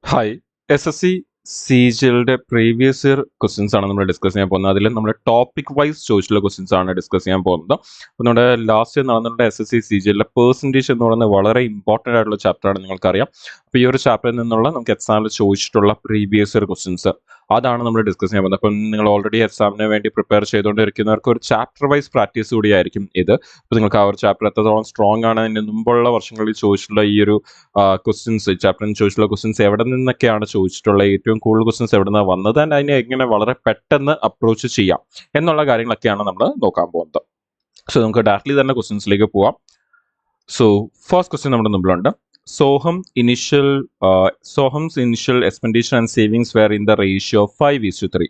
Hi. എസ്.എസ്.സി സി.ജി.എല്‌ന്റെ previous year questions ആണ് നമ്മൾ discuss ചെയ്യാൻ പോകുന്നത്. അതിൽ നമ്മൾ ടോപ്പിക് വൈസ് ചോദിച്ചിട്ടുള്ള ക്വസ്റ്റ്യൻസ് ആണ് ഡിസ്കസ് ചെയ്യാൻ പോകുന്നത്. അപ്പോൾ നമ്മുടെ ലാസ്റ്റ് ഇയർ നടന്നിട്ടുള്ള എസ്.എസ്.സി സി.ജി.എല്‌ലെ പെർസെൻറ്റേജ് എന്ന് പറയുന്നത് വളരെ ഇമ്പോർട്ടൻ്റ് ആയിട്ടുള്ള ചാപ്റ്റർ ആണ്, നിങ്ങൾക്കറിയാം. അപ്പോൾ ഈ ഒരു ചാപ്റ്ററിൽ നിന്നുള്ള നമുക്ക് എക്സാമിൽ ചോദിച്ചിട്ടുള്ള പ്രീവിയസ് ഇയർ ക്വസ്റ്റ്യൻസ് അതാണ് നമ്മൾ ഡിസ്കസ് ചെയ്യാൻ പോകുന്നത്. അപ്പം നിങ്ങൾ ഓൾറെഡി എക്സാമിന് വേണ്ടി പ്രിപ്പയർ ചെയ്തുകൊണ്ടിരിക്കുന്നവർക്ക് ഒരു ചാപ്റ്റർ വൈസ് പ്രാക്ടീസ് കൂടിയായിരിക്കും ഇത്. അപ്പോൾ നിങ്ങൾക്ക് ആ ഒരു ചാപ്റ്റർ എത്രത്തോളം സ്ട്രോങ് ആണ്, അതിന് മുമ്പുള്ള വർഷങ്ങളിൽ ചോദിച്ചിട്ടുള്ള ഈ ഒരു ക്വസ്റ്റ്യൻസ്, ചാപ്റ്ററിന് ചോദിച്ചിട്ടുള്ള ക്വസ്റ്റ്യൻസ് എവിടെ നിന്നൊക്കെയാണ് ചോദിച്ചിട്ടുള്ളത്, ഏറ്റവും കൂടുതൽ ക്വസ്റ്റ്യൻസ് എവിടെ നിന്നാണ് വന്നത്, ആൻഡ് അതിനെ എങ്ങനെ വളരെ പെട്ടെന്ന് അപ്രോച്ച് ചെയ്യാം എന്നുള്ള കാര്യങ്ങളൊക്കെയാണ് നമ്മൾ നോക്കാൻ പോകുന്നത്. സോ നമുക്ക് ഡയറക്റ്റ്ലി തന്നെ ക്വസ്റ്റ്യൻസിലേക്ക് പോവാം. സോ ഫസ്റ്റ് ക്വസ്റ്റ്യൻ നമ്മുടെ മുമ്പിലുണ്ട്. Soham's initial expenditure and savings were in the ratio of 5:3.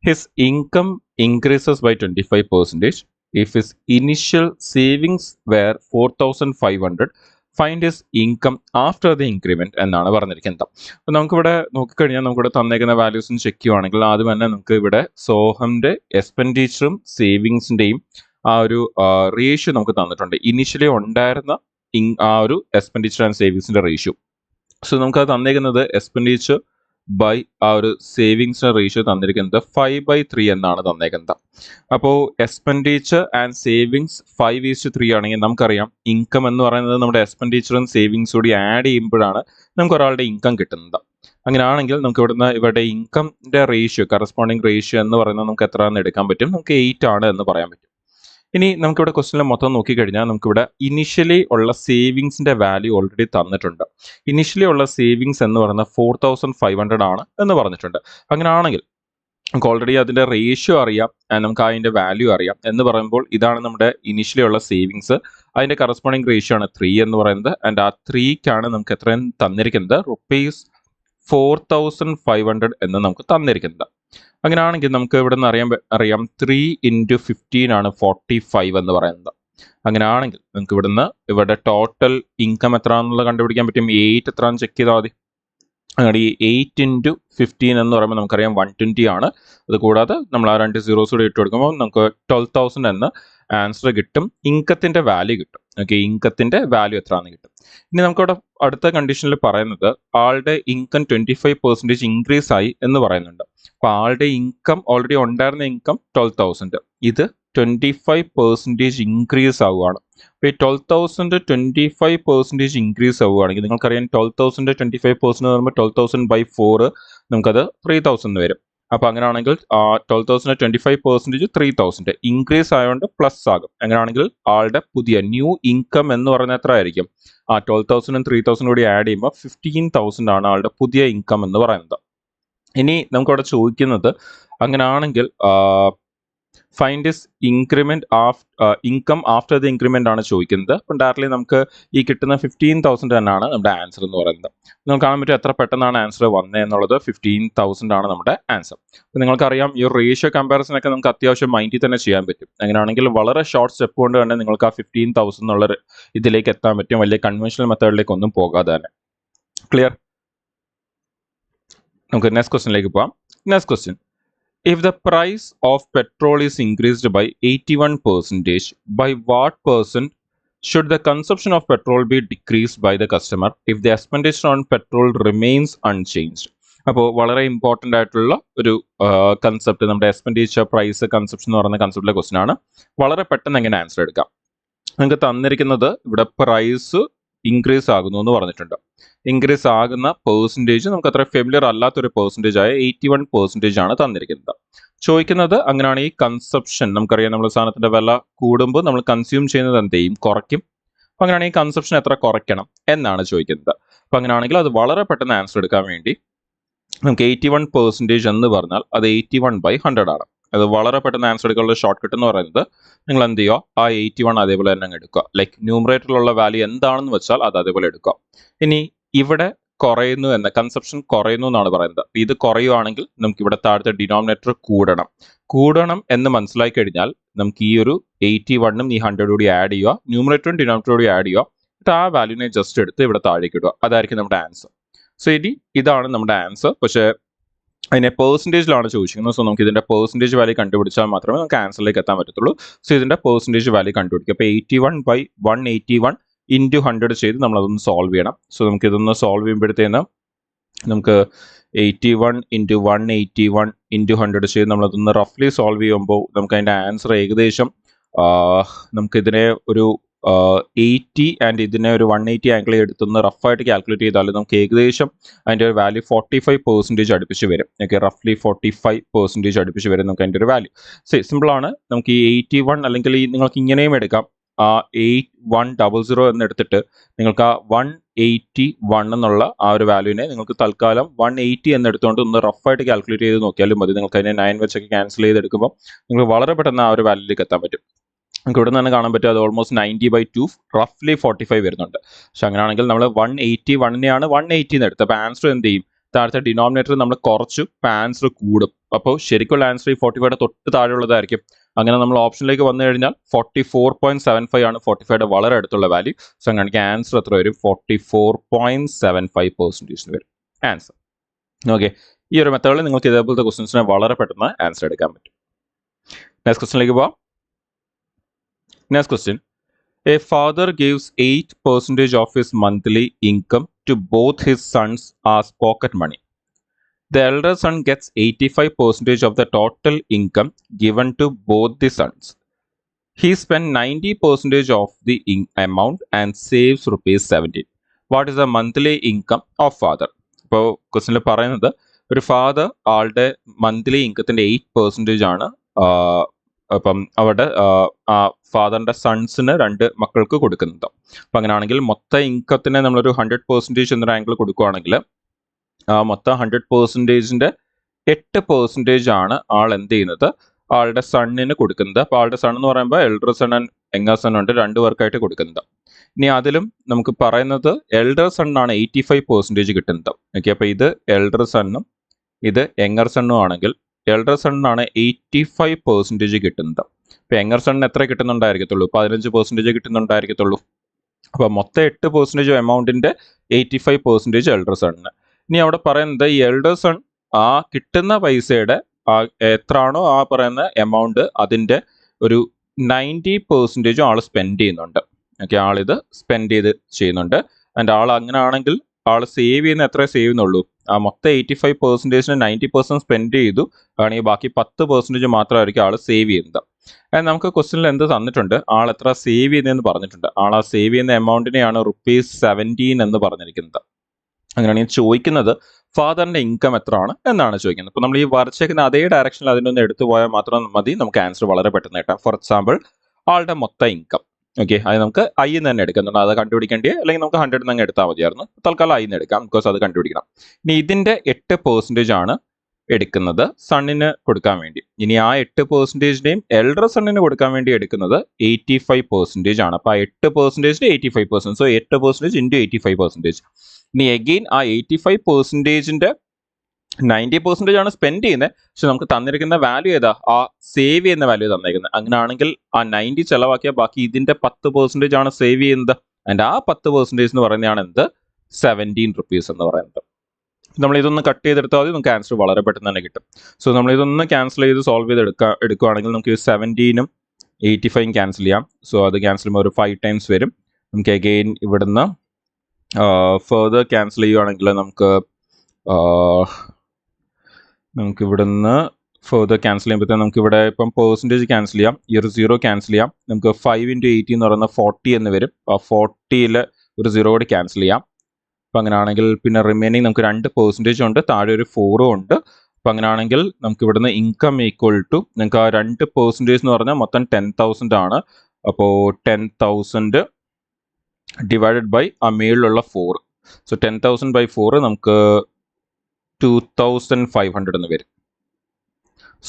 His income increases by 25%. If his initial savings were 4,500, find his income after the increment എന്നാണ് പറഞ്ഞിരിക്കുന്നത്. അപ്പോൾ നമുക്കിവിടെ നോക്കിക്കഴിഞ്ഞാൽ നമുക്കിവിടെ തന്നേക്കുന്ന വാല്യൂസും ചെക്ക് ചെയ്യുവാണെങ്കിൽ ആദ്യം തന്നെ നമുക്ക് ഇവിടെ സോഹമിന്റെ എക്സ്പെൻഡിച്ചറും സേവിങ്സിന്റെയും ആ ഒരു റേഷ്യോ നമുക്ക് തന്നിട്ടുണ്ട്. ഇനിഷ്യലി ഉണ്ടായിരുന്ന ആ ഒരു എക്സ്പെൻഡിച്ചർ ആൻഡ് സേവിങ്സിന്റെ റേഷ്യോ. സോ നമുക്ക് തന്നേക്കുന്നത് എക്സ്പെൻഡിച്ചർ ബൈ ആ ഒരു സേവിങ്സിന്റെ റേഷ്യോ തന്നിരിക്കുന്നത് 5/3 എന്നാണ് തന്നേക്കുന്നത്. അപ്പോൾ എക്സ്പെൻഡിച്ചർ ആൻഡ് സേവിങ്സ് 5:3 ആണെങ്കിൽ നമുക്കറിയാം ഇൻകം എന്ന് പറയുന്നത് നമ്മുടെ എക്സ്പെൻഡിച്ചറും സേവിങ്സും കൂടി ആഡ് ചെയ്യുമ്പോഴാണ് നമുക്ക് ഒരാളുടെ ഇൻകം കിട്ടുന്നത്. അങ്ങനെയാണെങ്കിൽ നമുക്ക് ഇവരുടെ ഇൻകമിന്റെ റേഷ്യോ, കറസ്പോണ്ടിങ് റേഷ്യോ എന്ന് പറയുന്നത് നമുക്ക് എത്രയാണെന്ന് എടുക്കാൻ പറ്റും? നമുക്ക് 8 ആണ് എന്ന് പറയാൻ പറ്റും. ഇനി നമുക്കിവിടെ ക്വസ്റ്റ്യനിൽ മൊത്തം നോക്കിക്കഴിഞ്ഞാൽ നമുക്കിവിടെ ഇനിഷ്യലി ഉള്ള സേവിങ്സിന്റെ വാല്യൂ ഓൾറെഡി തന്നിട്ടുണ്ട്. ഇനിഷ്യലി ഉള്ള സേവിങ്സ് എന്ന് പറയുന്നത് 4,500 ആണ് എന്ന് പറഞ്ഞിട്ടുണ്ട്. അങ്ങനെയാണെങ്കിൽ നമുക്ക് ഓൾറെഡി അതിന്റെ റേഷ്യോ അറിയാം, നമുക്ക് അതിന്റെ വാല്യൂ അറിയാം. എന്ന് പറയുമ്പോൾ ഇതാണ് നമ്മുടെ ഇനിഷ്യലി ഉള്ള സേവിങ്സ്, അതിന്റെ കറസ്പോണ്ടിങ് റേഷ്യോ ആണ് 3 എന്ന് പറയുന്നത്. ആൻഡ് ആ 3ക്കാണ് നമുക്ക് എത്രയും തന്നിരിക്കുന്നത്? ₹4,500 എന്ന് നമുക്ക് തന്നിരിക്കുന്നത്. അങ്ങനെയാണെങ്കിൽ നമുക്ക് ഇവിടെ നിന്ന് അറിയാം 3 × 15 ആണ് 45 എന്ന് പറയുന്നത്. അങ്ങനെയാണെങ്കിൽ നമുക്ക് ഇവിടെ ടോട്ടൽ ഇൻകം എത്രയാണെന്നുള്ളത് കണ്ടുപിടിക്കാൻ പറ്റും. 8 എത്രയാണെന്ന് ചെക്ക് ചെയ്താൽ മതി. അങ്ങനെ ഈ 8 × 15 എന്ന് പറയുമ്പോൾ നമുക്കറിയാം 120 ആണ്. അത് കൂടാതെ നമ്മൾ ആ 2 സീറോസ് കൂടി ഇട്ട് കൊടുക്കുമ്പോൾ നമുക്ക് 12,000 എന്ന് ആൻസർ കിട്ടും. ഇൻകത്തിന്റെ വാല്യൂ കിട്ടും. ഓക്കെ, ഇൻകത്തിന്റെ വാല്യൂ എത്രയാണെന്ന് കിട്ടും. ഇനി നമുക്കവിടെ അടുത്ത കണ്ടീഷനിൽ പറയുന്നത് ആളുടെ ഇൻകം 25% ഇൻക്രീസ് ആയി എന്ന് പറയുന്നുണ്ട്. അപ്പൊ ആളുടെ ഇൻകം ഓൾറെഡി ഉണ്ടായിരുന്ന ഇൻകം 12,000, ഇത് 25% ഇൻക്രീസ് ആവുകയാണ്. അപ്പോൾ ഈ 12,000 25% ഇൻക്രീസ് ആവുകയാണെങ്കിൽ നിങ്ങൾക്കറിയാം 12,000 25% എന്ന് പറയുമ്പോൾ 12,000/4 നമുക്കത് 3,000 വരും. അപ്പോൾ അങ്ങനെയാണെങ്കിൽ 12,000 25% 3,000 ഇൻക്രീസ് ആയതുകൊണ്ട് പ്ലസ് ആകും. അങ്ങനെയാണെങ്കിൽ ആളുടെ പുതിയ ന്യൂ ഇൻകം എന്ന് പറയുന്നത് എത്ര ആയിരിക്കും? 12,000 3,000 കൂടി ആഡ് ചെയ്യുമ്പോൾ 15,000 ആണ് ആളുടെ പുതിയ ഇൻകം എന്ന് പറയുന്നത്. ഇനി നമുക്കവിടെ ചോദിക്കുന്നത് അങ്ങനെയാണെങ്കിൽ find his income after the increment ആണ് ചോദിക്കുന്നത്. അപ്പം ഡയറക്റ്റ്ലി നമുക്ക് ഈ കിട്ടുന്ന 15,000 തന്നെയാണ് നമ്മുടെ ആൻസർ എന്ന് പറയുന്നത്. നമുക്ക് കാണാൻ പറ്റും എത്ര പെട്ടെന്നാണ് ആൻസർ വന്നത് എന്നുള്ളത്. 15,000 ആണ് നമ്മുടെ ആൻസർ. അപ്പം നിങ്ങൾക്കറിയാം ഈ റേഷ്യോ കമ്പാരിസൺ ഒക്കെ നമുക്ക് അത്യാവശ്യം മൈൻഡിൽ തന്നെ ചെയ്യാൻ പറ്റും. അങ്ങനെയാണെങ്കിൽ വളരെ ഷോർട്ട് സ്റ്റെപ്പ് കൊണ്ട് തന്നെ നിങ്ങൾക്ക് ആ 15,000 എന്നുള്ള ഇതിലേക്ക് എത്താൻ പറ്റും, വലിയ കൺവെൻഷണൽ മെത്തേഡിലേക്ക് ഒന്നും പോകാതെ തന്നെ. ക്ലിയർ? നമുക്ക് നെക്സ്റ്റ് ക്വസ്റ്റ്യനിലേക്ക് പോകാം. Next question: If the price of petrol is increased by 81%, by what percent should the consumption of petrol be decreased by the customer if the expenditure on petrol remains unchanged? അപ്പോൾ വളരെ important ആയിട്ടുള്ള ഒരു concept, നമ്മുടെ expenditure price conception എന്ന് പറയുന്ന കൺസെപ്റ്റിലെ question ആണ്. വളരെ പെട്ടെന്ന് എങ്ങനെ ആൻസർ എടുക്കാം? നിങ്ങൾക്ക് തന്നിരിക്കുന്നത് ഇവിടെ പ്രൈസ് ഇൻക്രീസ് ആകുന്നു എന്ന് പറഞ്ഞിട്ടുണ്ട്. ഇൻക്രീസ് ആകുന്ന പെർസെൻറ്റേജ് നമുക്ക് അത്ര ഫെമിലിയർ അല്ലാത്തൊരു പെർസെൻറ്റേജ് ആയ 81% ആണ് തന്നിരിക്കുന്നത്. ചോദിക്കുന്നത് അങ്ങനെയാണ് ഈ കൺസപ്ഷൻ, നമുക്കറിയാം നമ്മൾ സാധനത്തിന്റെ വില കൂടുമ്പോൾ നമ്മൾ കൺസ്യൂം ചെയ്യുന്നത് എന്ത് ചെയ്യും? കുറയ്ക്കും. അപ്പം അങ്ങനെയാണ് ഈ കൺസപ്ഷൻ എത്ര കുറയ്ക്കണം എന്നാണ് ചോദിക്കുന്നത്. അപ്പം അങ്ങനെയാണെങ്കിൽ അത് വളരെ പെട്ടെന്ന് ആൻസർ എടുക്കാൻ വേണ്ടി നമുക്ക് 81% എന്ന് പറഞ്ഞാൽ അത് 81/100 ആണ്. അത് വളരെ പെട്ടെന്ന് ആൻസർ എടുക്കാനുള്ള ഷോർട്ട് കട്ട് എന്ന് പറയുന്നത് നിങ്ങൾ എന്ത് ചെയ്യുക? ആ 81 അതേപോലെ തന്നെ അങ്ങ് എടുക്കുക. ലൈക്ക് ന്യൂമറേറ്ററിലുള്ള വാല്യൂ എന്താണെന്ന് വെച്ചാൽ അത് അതേപോലെ എടുക്കുക. ഇനി ഇവിടെ കുറയുന്നു എന്ന കൺസപ്ഷൻ കുറയുന്നു എന്നാണ് പറയുന്നത്. ഇത് കുറയുവാണെങ്കിൽ നമുക്ക് ഇവിടെ താഴത്തെ ഡിനോമിനേറ്റർ കൂടണം എന്ന് മനസ്സിലാക്കി കഴിഞ്ഞാൽ നമുക്ക് ഈ ഒരു 81ഉം ഈ 100 കൂടി ആഡ് ചെയ്യുക, ന്യൂമറേറ്ററും ഡിനോമിനേറ്ററും കൂടി ആഡ് ചെയ്യുക, എന്നിട്ട് ആ വാല്യൂനെ ജസ്റ്റ് എടുത്ത് ഇവിടെ താഴേക്ക് ഇടുക. അതായിരിക്കും നമ്മുടെ ആൻസർ. സോ ഇതാണ് നമ്മുടെ ആൻസർ. പക്ഷേ അതിനെ പെർസെൻറ്റേജിലാണ് ചോദിച്ചിരിക്കുന്നത്. സോ നമുക്ക് ഇതിന്റെ പെർസെൻറ്റേജ് വാല്യൂ കണ്ടുപിടിച്ചാൽ മാത്രമേ നമുക്ക് ആൻസറിലേക്ക് എത്താൻ പറ്റത്തുള്ളൂ. സോ ഇതിന്റെ പെർസെൻറ്റേജ് വാല്യൂ കണ്ടുപിടിക്കുക. അപ്പോൾ 81/181 × 100 ചെയ്ത് നമ്മൾ അതൊന്ന് സോൾവ് ചെയ്യണം. സോ നമുക്ക് ഇതൊന്ന് സോൾവ് ചെയ്യുമ്പോഴത്തേന് നമുക്ക് 81 ഇൻറ്റു 181 ഇൻറ്റു 100 ചെയ്ത് നമ്മളതൊന്ന് റഫ്ലി സോൾവ് ചെയ്യുമ്പോൾ നമുക്ക് അതിൻ്റെ ആൻസർ ഏകദേശം നമുക്കിതിനെ ഒരു 80 ആൻഡ് ഇതിനെ ഒരു 180 ആംഗിൾ എടുത്തൊന്ന് റഫായിട്ട് കാൽക്കുലേറ്റ് ചെയ്താൽ നമുക്ക് ഏകദേശം അതിൻ്റെ ഒരു വാല്യൂ 45% അടുപ്പിച്ച് വരും. ഓക്കെ, റഫ്ലി 45% അടുപ്പിച്ച് വരും നമുക്ക് അതിൻ്റെ ഒരു വാല്യൂ. സിമ്പിളാണ്. നമുക്ക് ഈ 81 അല്ലെങ്കിൽ ഈ നിങ്ങൾക്ക് ഇങ്ങനെയും എടുക്കാം. 8100 എന്ന് എടുത്തിട്ട് നിങ്ങൾക്ക് ആ 181 എന്നുള്ള ആ ഒരു വാല്യൂവിനെ നിങ്ങൾക്ക് തൽക്കാലം 180 എന്നെടുത്തുകൊണ്ട് ഒന്ന് റഫായിട്ട് കാൽക്കുലേറ്റ് ചെയ്ത് നോക്കിയാലും മതി. നിങ്ങൾക്ക് അതിനെ 9 വെച്ചൊക്കെ ക്യാൻസൽ ചെയ്തെടുക്കുമ്പോൾ നിങ്ങൾക്ക് വളരെ പെട്ടെന്ന് ആ ഒരു വാല്യൂയിലേക്ക് എത്താൻ പറ്റും. നമുക്ക് ഇവിടെ നിന്ന് തന്നെ കാണാൻ പറ്റും അത് ഓൾമോസ്റ്റ് 90/2 റഫ്ലി 45 വരുന്നുണ്ട്. പക്ഷെ അങ്ങനെയാണെങ്കിൽ നമ്മൾ 181നെയാണ് 180 എന്ന് എടുത്തത്. അപ്പോൾ ആൻസർ എന്ത് ചെയ്യും? താഴത്തെ ഡിനോമിനേറ്റർ നമ്മൾ കുറച്ചു, ആൻസർ കൂടും. അപ്പോൾ ശരിക്കുള്ള ആൻസർ ഈ 45യുടെ തൊട്ട് താഴെയുള്ളതായിരിക്കും. അങ്ങനെ നമ്മൾ ഓപ്ഷനിലേക്ക് വന്നു കഴിഞ്ഞാൽ 44.75 ആണ് 45യുടെ വളരെ അടുത്തുള്ള വാല്യൂ. സോ അങ്ങനെയാണെങ്കിൽ ആൻസർ എത്ര വരും? 44.75% വരും ആൻസർ. ഓക്കെ, ഈ ഒരു മെത്തേഡിൽ നിങ്ങൾക്ക് ഇതേപോലത്തെ ക്വസ്റ്റ്യൻസിനെ വളരെ പെട്ടെന്ന് ആൻസർ എടുക്കാൻ പറ്റും. നെക്സ്റ്റ് ക്വസ്റ്റ്യനിലേക്ക് പോവാം. Next question. A father gives 8% of his monthly income to both his sons as pocket money. The elder son gets 85% of the total income given to both the sons. He spends 90% of the amount and saves ₹17. What is the monthly income of father? ഇപ്പോൾ ക്വസ്റ്റ്യനിൽ പറയുന്നത് ഒരു father ആളുടെ monthly ഇൻകത്തിൻ്റെ 8% ആണ് അപ്പം അവരുടെ ആ ഫാദറിൻ്റെ സൺസിന് 2 മക്കൾക്ക് കൊടുക്കുന്നത്. അപ്പം അങ്ങനെയാണെങ്കിൽ മൊത്തം ഇൻകത്തിനെ നമ്മളൊരു 100% എന്നൊരു ആംഗിൾ കൊടുക്കുകയാണെങ്കിൽ മൊത്തം 100%ൻ്റെ 8% ആണ് ആൾ എന്ത് ചെയ്യുന്നത്? ആളുടെ സണ്ണിന് കൊടുക്കുന്നത്. അപ്പോൾ ആളുടെ സൺ എന്ന് പറയുമ്പോൾ elder son and younger son ഉണ്ട്, 2 പേർക്കായിട്ട് കൊടുക്കുന്നത്. ഇനി അതിലും നമുക്ക് പറയുന്നത് എൽഡർ സണ്ണാണ് 85% കിട്ടുന്നത്. ഓക്കെ, അപ്പോൾ ഇത് എൽഡർ സണ്ണും ഇത് യങ്ങർ സണ്ണും ആണെങ്കിൽ എൽഡർ സണ്ണിനാണ് 85% കിട്ടുന്നത്. അപ്പോൾ യങ്ങർ സണ്ണിന് എത്ര കിട്ടുന്നുണ്ടായിരിക്കത്തുള്ളൂ? 15% കിട്ടുന്നുണ്ടായിരിക്കത്തുള്ളൂ. അപ്പോൾ മൊത്തം 8% എമൗണ്ടിൻ്റെ 85% എൽഡർ സണ്ണിന്. ഇനി അവിടെ പറയുന്നത് ഈ എൽഡർ സൺ ആ കിട്ടുന്ന പൈസയുടെ എത്രയാണോ ആ പറയുന്ന എമൗണ്ട് അതിൻ്റെ ഒരു 90% ആൾ സ്പെൻഡ് ചെയ്യുന്നുണ്ട്. ഓക്കെ, ആളിത് സ്പെൻഡ് ചെയ്യുന്നുണ്ട്. ആൻഡ് ആൾ അങ്ങനെ ആണെങ്കിൽ ആൾ സേവ് ചെയ്യുന്ന എത്ര സേവ് ചെയ്യുന്നുള്ളൂ? ആ മൊത്തം 85%ന് 90% സ്പെൻഡ് ചെയ്തു ആണെങ്കിൽ ബാക്കി 10% മാത്രമായിരിക്കും ആൾ സേവ് ചെയ്യുന്നത്. നമുക്ക് ക്വസ്റ്റ്യനിൽ എന്ത് തന്നിട്ടുണ്ട്? ആൾ എത്ര സേവ് ചെയ്യുന്നതെന്ന് പറഞ്ഞിട്ടുണ്ട്. ആൾ ആ സേവ് ചെയ്യുന്ന എമൗണ്ടിനെയാണ് ₹17 എന്ന് പറഞ്ഞിരിക്കുന്നത്. അങ്ങനെയാണെങ്കിൽ ചോദിക്കുന്നത് ഫാദറിൻ്റെ ഇൻകം എത്രയാണ് എന്നാണ് ചോദിക്കുന്നത്. അപ്പോൾ നമ്മൾ ഈ വരച്ചേക്കുന്ന അതേ ഡയറക്ഷനിൽ അതിനൊന്ന് എടുത്തു പോയാൽ മാത്രം മതി, നമുക്ക് ആൻസർ വളരെ പെട്ടെന്ന് കിട്ടാം. ഫോർ എക്സാമ്പിൾ, ആളുടെ മൊത്തം ഇൻകം. ഓക്കെ, അത് നമുക്ക് ഐ എന്ന് തന്നെ എടുക്കുന്നുണ്ട്. അത് കണ്ടുപിടിക്കേണ്ടി അല്ലെങ്കിൽ നമുക്ക് 100 എന്ന് എടുത്താൽ മതിയായിരുന്നു. തൽക്കാലം ഐ എന്ന് എടുക്കാം, ബിക്കോസ് അത് കണ്ടുപിടിക്കണം. ഇനി ഇതിൻ്റെ 8% ആണ് എടുക്കുന്നത് സണ്ണിന് കൊടുക്കാൻ വേണ്ടി. ഇനി ആ 8%നെയും എൽഡർ സണ്ണിന് കൊടുക്കാൻ വേണ്ടി എടുക്കുന്നത് 85% ആണ്. അപ്പോൾ ആ 8%ന് 85%, സോ 8% ഇൻറ്റു 85%. ഇനി എഗെയിൻ ആ 85%ൻ്റെ 90% ആണ് സ്പെൻഡ് ചെയ്യുന്നത്. പക്ഷെ നമുക്ക് തന്നിരിക്കുന്ന വാല്യൂ ഏതാ? ആ സേവ് ചെയ്യുന്ന വാല്യൂ തന്നിരിക്കുന്നത്. അങ്ങനെയാണെങ്കിൽ ആ 90 ചിലവാക്കിയാൽ ബാക്കി ഇതിൻ്റെ 10% ആണ് സേവ് ചെയ്യുന്നത്. ആൻഡ് ആ 10% എന്ന് പറയുന്നതാണ് എന്ത്? ₹17 എന്ന് പറയുന്നത്. നമ്മൾ ഇതൊന്ന് കട്ട് ചെയ്തെടുത്താൽ മതി, നമുക്ക് ആൻസർ വളരെ പെട്ടെന്ന് തന്നെ കിട്ടും. സോ നമ്മൾ ഇതൊന്ന് ക്യാൻസൽ ചെയ്ത് സോൾവ് ചെയ്ത് എടുക്കുകയാണെങ്കിൽ നമുക്ക് 17ഉം 85ഉം ക്യാൻസൽ ചെയ്യാം. സോ അത് ക്യാൻസൽ ചെയ്യുമ്പോൾ ഒരു 5 ടൈംസ് വരും. നമുക്ക് അഗെയിൻ ഇവിടുന്ന് ഫെർദർ ക്യാൻസൽ ചെയ്യുകയാണെങ്കിൽ നമുക്ക് ഇവിടുന്ന് ഫെർദർ ക്യാൻസൽ ചെയ്യുമ്പോഴത്തേക്കും നമുക്ക് ഇവിടെ ഇപ്പം പെർസെൻറ്റേജ് ക്യാൻസൽ ചെയ്യാം, ഈ ഒരു 0 ക്യാൻസൽ ചെയ്യാം. നമുക്ക് 5 × 80 എന്ന് പറയുന്നത് 40 എന്ന് വരും. ആ 40ൽ ഒരു 0 കൂടി ക്യാൻസൽ ചെയ്യാം. അപ്പം അങ്ങനെയാണെങ്കിൽ പിന്നെ റിമൈനിങ് നമുക്ക് 2% ഉണ്ട്, താഴെ ഒരു 4 ഉണ്ട്. അപ്പം അങ്ങനെയാണെങ്കിൽ നമുക്ക് ഇവിടുന്ന് ഇൻകം ഈക്വൽ ടു നിങ്ങൾക്ക് ആ 2% എന്ന് പറഞ്ഞാൽ മൊത്തം 10,000 ആണ്. അപ്പോൾ 10,000 ഡിവൈഡഡ് ബൈ ആ മേളിലുള്ള 4. സോ 10,000/4 നമുക്ക് 2,500 എന്ന് വരും.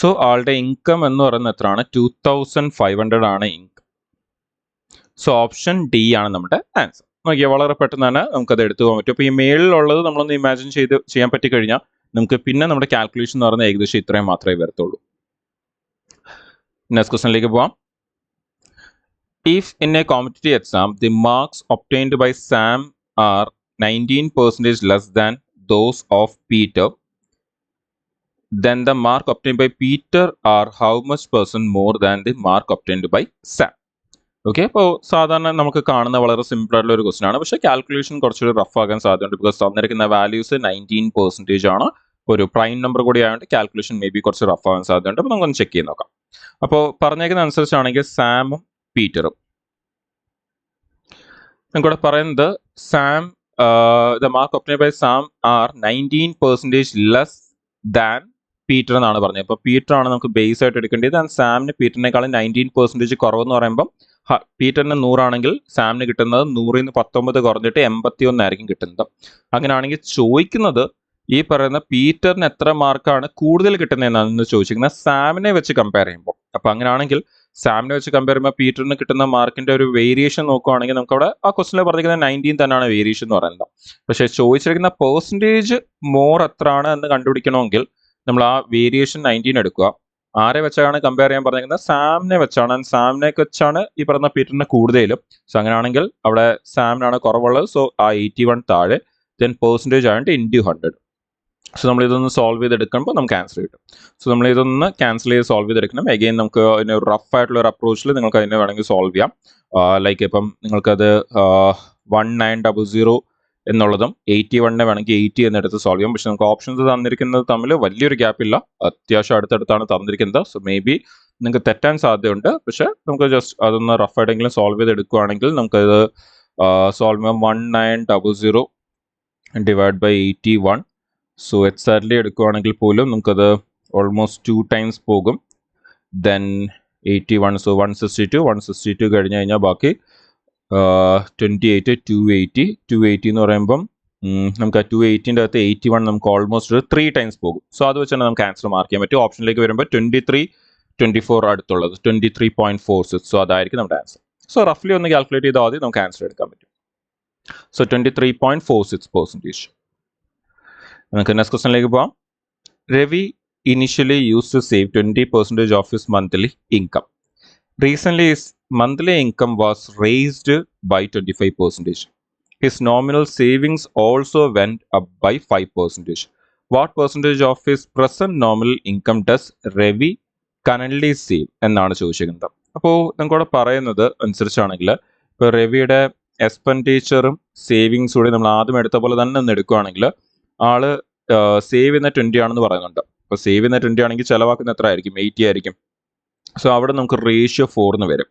സോ ആളുടെ ഇൻകം എന്ന് പറയുന്നത് എത്രയാണ്? 2,500 ആണ് ഇൻകം. സോ ഓപ്ഷൻ ഡി ആണ് നമ്മുടെ ആൻസർ. നോക്കിയാൽ വളരെ പെട്ടെന്ന് തന്നെ നമുക്കത് എടുത്തു പോകാൻ പറ്റും. അപ്പോൾ ഈ മേളിലുള്ളത് നമ്മളൊന്ന് ഇമാജിൻ ചെയ്യാൻ പറ്റിക്കഴിഞ്ഞാൽ നമുക്ക് പിന്നെ നമ്മുടെ കാൽക്കുലേഷൻ എന്ന് പറയുന്നത് ഏകദേശം ഇത്രയും മാത്രമേ വരത്തുള്ളൂ. നെക്സ്റ്റ് ക്വസ്റ്റ്യനിലേക്ക് പോവാം. If in a competitive exam the marks obtained by Sam are 19% less than those of Peter, then the mark obtained by Peter are how much % more than the mark obtained by Sam? Okay, അപ്പോൾ സാധാരണ നമുക്ക് കാണുന്ന വളരെ simple ആയിട്ടുള്ള ഒരു question ആണ്, പക്ഷേ calculation കുറച്ചുകൂടി റഫ് ആകാൻ സാധ്യതയുണ്ട്. ബിക്കോസ് തന്നിരിക്കുന്ന വാല്യൂസ് 19% ആണ്. ഒരു പ്രൈം നമ്പർ കൂടി ആയതുകൊണ്ട് കാൽക്കുലേഷൻ മേ ബി കുറച്ച് റഫ് ആകാൻ സാധ്യതയുണ്ട്. അപ്പോൾ നമുക്കൊന്ന് ചെക്ക് ചെയ്ത് നോക്കാം. അപ്പോൾ പറഞ്ഞേക്കുന്ന അനുസരിച്ചാണെങ്കിൽ സാമും പീറ്ററും, നമുക്കിവിടെ പറയുന്നത് Sam the mark obtained by Sam are 19% less than Peter എന്നാണ് പറഞ്ഞത്. അപ്പോൾ പീറ്റർ ആണ് നമുക്ക് ബേസ് ആയിട്ട് എടുക്കേണ്ടത്. ആൻഡ് സാമിന് പീറ്ററിനേക്കാളും 19% കുറവെന്ന് പറയുമ്പോൾ പീറ്ററിന് 100 ആണെങ്കിൽ സാമിന് കിട്ടുന്നത് 100ൽ നിന്ന് 19 കുറഞ്ഞിട്ട് 81 ആയിരിക്കും കിട്ടുന്നത്. അങ്ങനെയാണെങ്കിൽ ചോദിക്കുന്നത് ഈ പറയുന്ന പീറ്ററിന് എത്ര മാർക്കാണ് കൂടുതൽ കിട്ടുന്നത് എന്നാണ് ചോദിച്ചിരിക്കുന്നത് സാമിനെ വെച്ച് കമ്പയർ ചെയ്യുമ്പോൾ. അപ്പോൾ അങ്ങനെയാണെങ്കിൽ സാമിനെ വെച്ച് കമ്പയർ ചെയ്യുമ്പോൾ പീറ്ററിന് കിട്ടുന്ന മാർക്കിന്റെ ഒരു വേരിയേഷൻ നോക്കുകയാണെങ്കിൽ നമുക്ക് അവിടെ ആ ക്വസ്റ്റിനിൽ പറഞ്ഞിരിക്കുന്നത് 19 തന്നെയാണ് വേരിയേഷൻ എന്ന് പറയുന്നത്. പക്ഷേ ചോദിച്ചിരിക്കുന്ന പെർസെൻറ്റേജ് മോർ എത്രയാണ് എന്ന് കണ്ടുപിടിക്കണമെങ്കിൽ നമ്മൾ ആ വേരിയേഷൻ 19 എടുക്കുക. ആരെ വെച്ചാണ് കമ്പയർ ചെയ്യാൻ പറഞ്ഞിരിക്കുന്നത്? സാമിനെ വെച്ചാണ്. സാമിനെ വെച്ചാണ് ഈ പറയുന്ന പീറ്ററിന് കൂടുതലും. സോ അങ്ങനെയാണെങ്കിൽ അവിടെ സാമിനാണ് കുറവുള്ളത്. സോ ആ 81 താഴെ, ദെൻ പെർസെൻറ്റേജ് ആയിട്ട് ഇൻറ്റു 100. സോ നമ്മൾ ഇതൊന്ന് സോൾവ് ചെയ്തെടുക്കുമ്പോൾ നമുക്ക് ആൻസർ കിട്ടും. സോ നമ്മൾ ഇതൊന്ന് ക്യാൻസൽ ചെയ്ത് സോൾവ് ചെയ്തെടുക്കണം. അഗെയിൻ നമുക്ക് അതിന് റഫ് ആയിട്ടുള്ള ഒരു അപ്രോച്ചിൽ നിങ്ങൾക്ക് അതിനെ വേണമെങ്കിൽ സോൾവ് ചെയ്യാം. ലൈക്ക് ഇപ്പം നിങ്ങൾക്കത് 1900 എന്നുള്ളതും 81 വേണമെങ്കിൽ 80 എന്നെടുത്ത് സോൾവ് ചെയ്യാം. പക്ഷെ നമുക്ക് ഓപ്ഷൻസ് തന്നിരിക്കുന്നത് തമ്മിൽ വലിയൊരു ഗ്യാപ്പ് ഇല്ല, അത്യാവശ്യം അടുത്തടുത്താണ് തന്നിരിക്കുന്നത്. സോ മേ ബി നിങ്ങൾക്ക് തെറ്റാൻ സാധ്യതയുണ്ട്. പക്ഷെ നമുക്ക് ജസ്റ്റ് അതൊന്ന് റഫ് ആയിട്ടെങ്കിലും സോൾവ് ചെയ്ത് എടുക്കുകയാണെങ്കിൽ നമുക്കത് സോൾവ് ചെയ്യാം. 1900 ഡിവൈഡ് ബൈ 81. സോ എക്സാക്ട്ലി എടുക്കുകയാണെങ്കിൽ പോലും നമുക്കത് ഓൾമോസ്റ്റ് 2 ടൈംസ് പോകും. ദെൻ 81, സോ 162 കഴിഞ്ഞ് കഴിഞ്ഞാൽ ബാക്കി 28, 280 എന്ന് പറയുമ്പം നമുക്ക് ആ 280ൻ്റെ അകത്ത് 81 നമുക്ക് ഓൾമോസ്റ്റ് ഒരു 3 ടൈംസ് പോകും. സോ അത് വെച്ച് തന്നെ നമുക്ക് ആൻസർ മാർക്ക് ചെയ്യാൻ പറ്റും. ഓപ്ഷനിലേക്ക് വരുമ്പോൾ 23, 24 അടുത്തുള്ളത് 23.46. സോ അതായിരിക്കും നമ്മുടെ ആൻസർ. സോ റഫ്ലി ഒന്ന് കാൽക്കുലേറ്റ് ചെയ്താൽ മതി, നമുക്ക് ആൻസർ എടുക്കാൻ പറ്റും. സോ 23.46%. നമുക്ക് നെക്സ്റ്റ് ക്വസ്റ്റനിലേക്ക് പോകാം. Ravi initially used to save 20% of his monthly income. Recently, his monthly income was raised by 25%. His nominal savings also went up by 5%. What percentage of his present nominal income does Ravi currently save എന്നാണ് ചോദിച്ചിരിക്കുന്നത്. അപ്പോൾ നമുക്കവിടെ പറയുന്നത് അനുസരിച്ചാണെങ്കിൽ ഇപ്പോൾ രവിയുടെ എക്സ്പെൻഡിച്ചറും സേവിങ്സും കൂടി നമ്മൾ ആദ്യം എടുത്ത പോലെ തന്നെ ഒന്ന് എടുക്കുകയാണെങ്കിൽ ആള് സേവ് ചെയ്യുന്ന 20 ആണെന്ന് പറയുന്നുണ്ട്. അപ്പോൾ സേവ് ചെയ്യുന്ന 20 ആണെങ്കിൽ ചിലവാക്കുന്ന എത്ര ആയിരിക്കും? 80 ആയിരിക്കും. സോ അവിടെ നമുക്ക് റേഷ്യോ 4 എന്ന് വരും.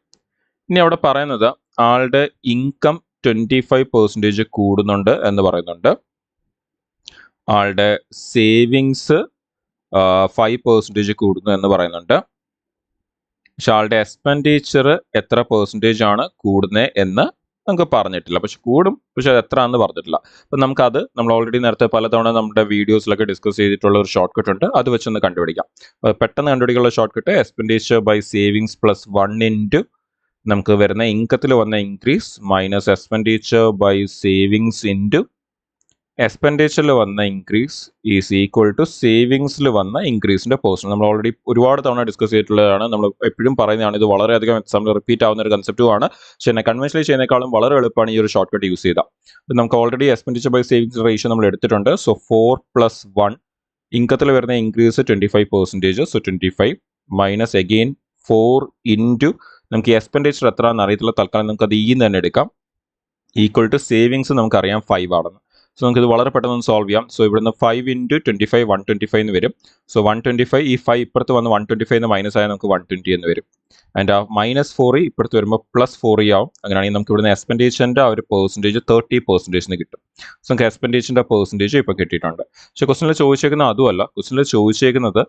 ഇനി അവിടെ പറയുന്നത് ആളുടെ ഇൻകം 25% കൂടുന്നുണ്ട് എന്ന് പറയുന്നുണ്ട്. ആളുടെ സേവിങ്സ് 5% കൂടുന്നു എന്ന് പറയുന്നുണ്ട്. പക്ഷെ ആളുടെ എക്സ്പെൻഡിച്ചർ എത്ര പെർസെൻറ്റേജ് ആണ് കൂടുന്നത് എന്ന് നമുക്ക് പറഞ്ഞിട്ടില്ല. പക്ഷെ കൂടും, പക്ഷെ അത് എത്ര എന്ന് പറഞ്ഞിട്ടില്ല. അപ്പം നമുക്കത് നമ്മൾ ഓൾറെഡി നേരത്തെ പലതവണ നമ്മുടെ വീഡിയോസിലൊക്കെ ഡിസ്കസ് ചെയ്തിട്ടുള്ള ഒരു ഷോർട്ട് കട്ട് ഉണ്ട്, അത് വെച്ചൊന്ന് കണ്ടുപിടിക്കാം. പെട്ടെന്ന് കണ്ടുപിടിക്കാനുള്ള shortcut expenditure by savings plus 1 into നമുക്ക് വരുന്ന ഇൻകത്തിൽ വന്ന increase minus expenditure by savings into എക്സ്പെൻഡിച്ചറിൽ വന്ന ഇൻക്രീസ് ഈസ് ഈക്വൽ ടു സേവിങ്സിൽ വന്ന ഇൻക്രീസിന്റെ പോർഷൻ. നമ്മൾ ഓൾറെഡി ഒരുപാട് തവണ ഡിസ്കസ് ചെയ്തിട്ടുള്ളതാണ്. നമ്മൾ എപ്പോഴും പറയുന്നതാണ്, ഇത് വളരെയധികം എക്സാമിൽ റിപ്പീറ്റ് ആവുന്ന ഒരു കൺസെപ്റ്റുമാണ്. പക്ഷേ എന്നെ കൺവെൻഷനലി ചെയ്യുന്നേക്കാളും വളരെ എളുപ്പമാണ് ഈ ഒരു ഷോർട്ട് കട്ട് യൂസ് ചെയ്താൽ. നമുക്ക് already expenditure by savings ratio നമ്മൾ എടുത്തിട്ടുണ്ട്. സോ 4 + 1 ഇൻകത്തിൽ വരുന്ന increase 25%. So 25 minus again 4 into നമുക്ക് എക്സ്പെൻഡിച്ചർ എത്ര എന്ന് അറിയത്തില്ല, തൽക്കാലം നമുക്ക് അത് ഇന്ന് തന്നെ എടുക്കാം, ഈക്വൽ ടു സേവിങ്സ് നമുക്കറിയാം 5 ആണെന്ന്. സോ നമുക്കിത് വളരെ പെട്ടെന്ന് സോൾവ് ചെയ്യാം. സോ ഇവിടുന്ന് 5 ഇൻറ്റു 25 125 എന്ന് വരും. സോ 125 ഈ 5 ഇപ്പുറത്ത് വന്ന് 125 എന്ന് മൈനസ് ആയാൽ നമുക്ക് 120 എന്ന് വരും. ആൻഡ് ആ -4 ഇപ്പുറത്ത് വരുമ്പോൾ +4 ആവും. അങ്ങനെയാണെങ്കിൽ നമുക്ക് ഇവിടുന്ന് എക്സ്പെൻഡിച്ചറിൻ്റെ ആ ഒരു പെർസെൻറ്റേജ് 30% കിട്ടും. സോ നമുക്ക് എക്സ്പെൻഡിച്ചറിൻ്റെ പെർസെൻറ്റേജ് ഇപ്പോൾ കിട്ടിയിട്ടുണ്ട്. പക്ഷേ ക്വസ്റ്റിനിൽ ചോദിച്ചേക്കുന്നത് അതുമല്ല. ക്വസ്റ്റിനിൽ ചോദിച്ചേക്കുന്നത്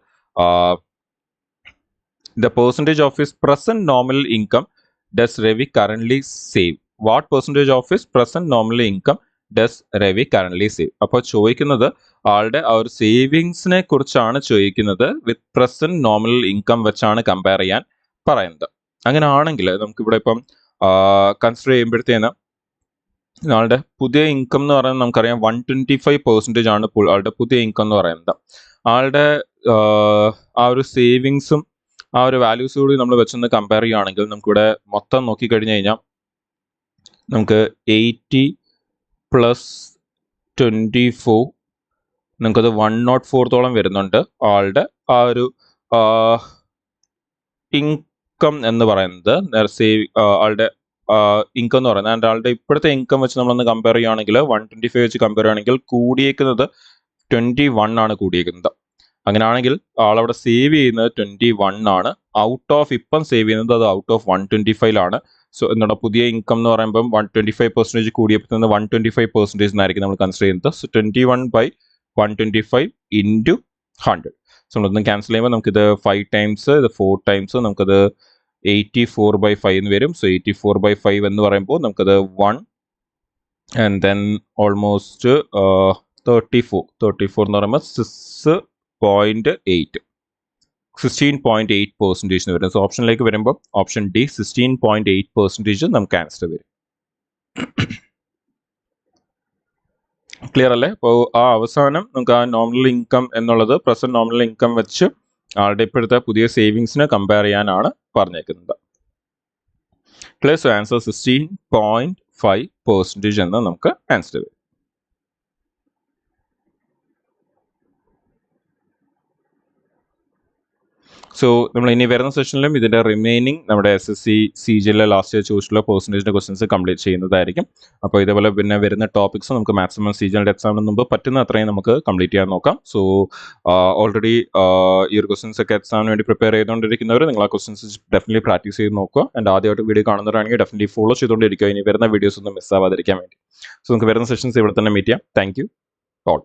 the percentage of his present nominal income does Ravi currently save? What percentage of his present nominal income does Ravi currently save? അപ്പോൾ ചോദിക്കുന്നത് ആളുടെ ആ ഒരു സേവിങ്സിനെ കുറിച്ചാണ് ചോദിക്കുന്നത്, വിത്ത് പ്രസന്റ് നോമിനൽ ഇൻകം വെച്ചാണ് കമ്പയർ ചെയ്യാൻ പറയുന്നത്. അങ്ങനെ ആണെങ്കിൽ നമുക്കിവിടെ ഇപ്പം കൺസിഡർ ചെയ്യുമ്പോഴത്തേന് ആളുടെ പുതിയ ഇൻകം എന്ന് പറയുന്നത് നമുക്കറിയാം 125% ആണ് ആളുടെ പുതിയ ഇൻകം എന്ന് പറയുന്നത്. ആളുടെ ആ ഒരു സേവിങ്സും ആ ഒരു വാല്യൂസ് കൂടി നമ്മൾ വെച്ചൊന്ന് കമ്പയർ ചെയ്യുകയാണെങ്കിൽ നമുക്കിവിടെ മൊത്തം നോക്കിക്കഴിഞ്ഞ് കഴിഞ്ഞാൽ നമുക്ക് 80 + 24 നമുക്കത് 104 വരുന്നുണ്ട് ആളുടെ ആ ഒരു ഇൻകം എന്ന് പറയുന്നത് ആളുടെ ഇൻകം എന്ന് പറയുന്നത് ആളുടെ ഇപ്പോഴത്തെ ഇൻകം വെച്ച് നമ്മളൊന്ന് കമ്പയർ ചെയ്യുകയാണെങ്കിൽ 125 വെച്ച് കമ്പയർ ചെയ്യുകയാണെങ്കിൽ കൂടിയേക്കുന്നത് 21 ആണ് കൂടിയേക്കുന്നത്. അങ്ങനെയാണെങ്കിൽ ആളവിടെ സേവ് ചെയ്യുന്നത് 21 ആണ്. ഔട്ട് ഓഫ് ഇപ്പം സേവ് ചെയ്യുന്നത് അത് ഔട്ട് ഓഫ് 125 സോ എന്താണ് പുതിയ ഇൻകം എന്ന് പറയുമ്പോൾ 125% കൂടിയപ്പോൾ 125% എന്നായിരിക്കും നമ്മൾ കൺസിഡർ ചെയ്യുന്നത്. So 21/125 into 100. സോ നമ്മളൊന്ന് ക്യാൻസൽ ചെയ്യുമ്പോൾ നമുക്കിത് 5 ടൈംസ് ഇത് 4 ടൈംസ് നമുക്കത് 84/5 എന്ന് വരും. സോ 84/5 എന്ന് പറയുമ്പോൾ നമുക്കത് 1 ആൻഡ് ദെൻ ഓൾമോസ്റ്റ് 34 എന്ന് പറയുമ്പോൾ 16.8% വരും. സോ ഓപ്ഷനിലേക്ക് വരുമ്പോൾ ഓപ്ഷൻ ഡി 16.8% നമുക്ക് ആൻസർ വരും. ക്ലിയർ അല്ലേ? അപ്പോൾ ആ അവസാനം നമുക്ക് ആ നോമിനൽ ഇൻകം എന്നുള്ളത് പ്രസന്റ് നോമിനൽ ഇൻകം വെച്ച് ആളുടെ ഇപ്പോഴത്തെ പുതിയ സേവിങ്സിനെ കമ്പയർ ചെയ്യാനാണ് പറഞ്ഞേക്കുന്നത്. ക്ലിയർ? സോ ആൻസർ 16.5% എന്ന് നമുക്ക് ആൻസർ വരും. സോ നമ്മൾ ഇനി വരുന്ന സെഷനിലും ഇതിന്റെ റിമൈനിങ് നമ്മുടെ SSC CGL ലാസ്റ്റ് ഇയർ ചോദിച്ചിട്ടുള്ള പെർസെൻറ്റേജിന്റെ ക്വസ്റ്റൻസ് കംപ്ലീറ്റ് ചെയ്യുന്നതായിരിക്കും. അപ്പോൾ ഇതേപോലെ പിന്നെ വരുന്ന ടോപ്പിക്സ് നമുക്ക് മാക്സിമം CGL എക്സാമിന് മുമ്പ് പറ്റുന്ന അത്രയും നമുക്ക് കംപ്ലീറ്റ് ചെയ്യാൻ നോക്കാം. സോ ഓൾറെഡി ഈ ഒരു ക്വസ്റ്റൻസ് ഒക്കെ എക്സാമിന് വേണ്ടി പ്രിപ്പയർ ചെയ്തുകൊണ്ടിരിക്കുന്നവർ നിങ്ങൾ ആ ക്വസ്റ്റൻസ് ഡെഫിനറ്റ്ലി പ്രാക്ടീസ് ചെയ്ത് നോക്കുക. ആൻഡ് ആദ്യമായിട്ട് വീഡിയോ കാണുന്നവരാണെങ്കിൽ ഡെഫിനറ്റ്ലി ഫോളോ ചെയ്തുകൊണ്ടിരിക്കുക ഇനി വരുന്ന വീഡിയോസ് ഒന്നും മിസ് ആവാതിരിക്കാൻ വേണ്ടി. സോ നമുക്ക് വരുന്ന സെഷൻസ് ഇവിടെ തന്നെ മീറ്റ് ചെയ്യാം. Thank you all.